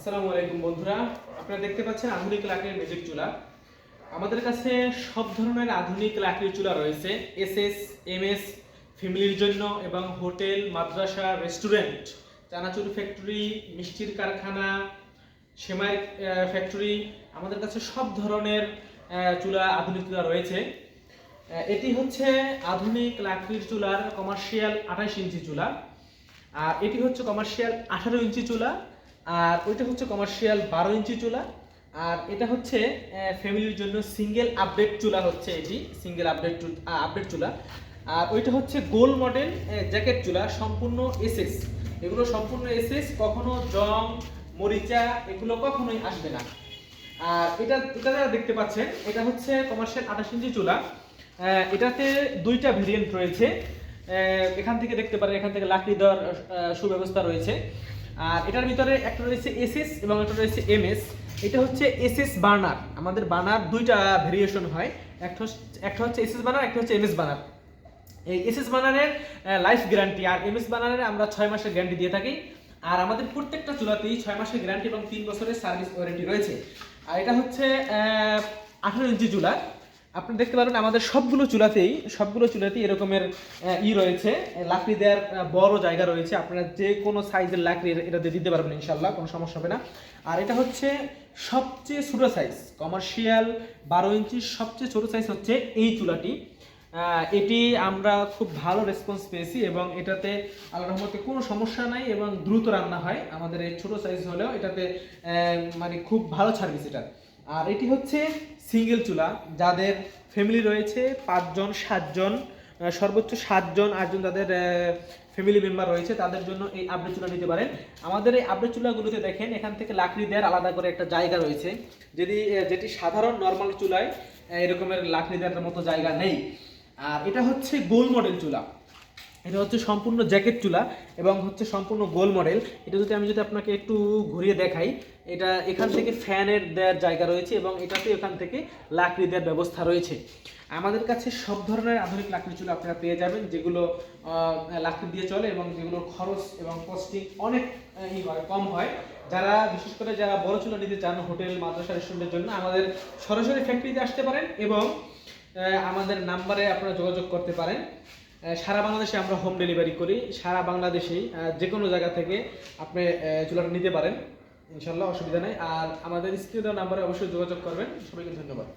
আসসালামু আলাইকুম বন্ধুরা, আপনারা দেখতে পাচ্ছেন আধুনিক লাকড়ির ম্যাজিক চুলা। আমাদের কাছে সব ধরনের আধুনিক লাকড়ির চুলা রয়েছে, এসএস, এমএস, ফ্যামিলির জন্য এবং হোটেল, মাদ্রাসা, রেস্টুরেন্ট, চানাচুর ফ্যাক্টরি, মিষ্টির কারখানা, সেমাই ফ্যাক্টরি। আমাদের কাছে সব ধরনের চুলা, আধুনিক চুলা রয়েছে। এটি হচ্ছে আধুনিক লাকড়ির চুলার কমার্শিয়াল 28 ইঞ্চি চুলা, আর এটি হচ্ছে কমার্শিয়াল 18 ইঞ্চি চুলা, আর ওইটা হচ্ছে কমার্শিয়াল 12 ইঞ্চি চুলা, আর এটা হচ্ছে ফ্যামিলির জন্য সিঙ্গেল আপডেট চুলা। হচ্ছে এটি সিঙ্গেল আপডেট চুলা। আর ওইটা হচ্ছে গোল মডেল জ্যাকেট চুলা, সম্পূর্ণ এসএস। এগুলো সম্পূর্ণ এসএস, কখনো জং, মরিচা এগুলো কখনোই আসবে না। আর এটা যারা দেখতে পাচ্ছেন, এটা হচ্ছে কমার্শিয়াল 28 ইঞ্চি চুলা। এটাতে দুইটা ভেরিয়েন্ট রয়েছে। এখান থেকে দেখতে পারেন, এখান থেকে লাকড়ি দেওয়ার সুব্যবস্থা রয়েছে। আর এটার ভিতরে একটা রয়েছে এসএস এবং একটা রয়েছে এমএস। এটা হচ্ছে এসএস বার্নার। আমাদের বার্নার দুইটা ভেরিয়েশন হয়, একটা হচ্ছে এসএস বার্নার, একটা হচ্ছে এমএস বার্নার। এই এসএস বার্নারের লাইফ গ্যারান্টি আর এমএস বার্নারের আমরা 6 মাসের গ্যারান্টি দিয়ে থাকি। আর আমাদের প্রত্যেকটা চুলাতেই 6 মাসের গ্যারান্টি এবং 3 বছরের সার্ভিস ওয়ারেন্টি রয়েছে। আর এটা হচ্ছে 18 ইঞ্চি চুলা। আপনি দেখতে পারেন আমাদের সবগুলো চুলাতেই এরকমের রয়েছে, লাকড়ি দেওয়ার বড় জায়গা রয়েছে। আপনারা যে কোনো সাইজের লাকড়ি এটাতে দিতে পারবেন ইনশাল্লাহ, কোনো সমস্যা হবে না। আর এটা হচ্ছে সবচেয়ে ছোট সাইজ, কমার্শিয়াল 12 ইঞ্চির সবচেয়ে ছোট সাইজ হচ্ছে এই চুলাটি। এটি আমরা খুব ভালো রেসপন্স পেয়েছি এবং এটাতে আল্লাহর রহমতে কোনো সমস্যা নাই এবং দ্রুত রান্না হয়। আমাদের এই ছোট সাইজ হলেও এটাতে মানে খুব ভালো সার্ভিস এটা। আর এটি হচ্ছে সিঙ্গেল চুলা, যাদের ফ্যামিলি রয়েছে 5 জন 7 জন, সর্বোচ্চ 7 জন 8 জন যাদের ফ্যামিলি মেম্বার রয়েছে, তাদের জন্য এই আপডেট চুলা নিতে পারেন। আমাদের এই আপডেট চুলাগুলোতে দেখেন, এখান থেকে লাকড়ি দেওয়ার আলাদা করে একটা জায়গা রয়েছে, যেটি সাধারণ নর্মাল চুলায় এরকমের লাকড়ি দেওয়ার মতো জায়গা নেই। আর এটা হচ্ছে গোল মডেল চুলা। এটা হচ্ছে সম্পূর্ণ জ্যাকেট চুলা এবং হচ্ছে সম্পূর্ণ গোল মডেল। এটা আমি যদি আপনাকে একটু ঘুরিয়ে দেখাই, এটা এখান থেকে ফ্যানের দেওয়ার জায়গা রয়েছে এবং এটাতে এখান থেকে লাকড়ি দেওয়ার ব্যবস্থা রয়েছে। আমাদের কাছে সব ধরনের আধুনিক লাকড়ি চুলা আপনারা পেয়ে যাবেন, যেগুলো লাকড়ি দিয়ে চলে এবং যেগুলোর খরচ এবং কস্টিং অনেক কম হয়। বিশেষ করে যারা বড় চুলা নিতে চান হোটেল, মাদ্রাসা, রেস্টুরেন্টের জন্য, আমাদের সরাসরি ফ্যাক্টরিতে আসতে পারেন এবং আমাদের নাম্বারে আপনারা যোগাযোগ করতে পারেন। সারা বাংলাদেশে আমরা হোম ডেলিভারি করি, সারা বাংলাদেশেই যে কোনো জায়গা থেকে আপনি চুলাটা নিতে পারেন ইনশাল্লাহ, অসুবিধা নেই। আর আমাদের স্ক্রিনে দেওয়া নাম্বারে অবশ্যই যোগাযোগ করবেন। সবাইকে ধন্যবাদ।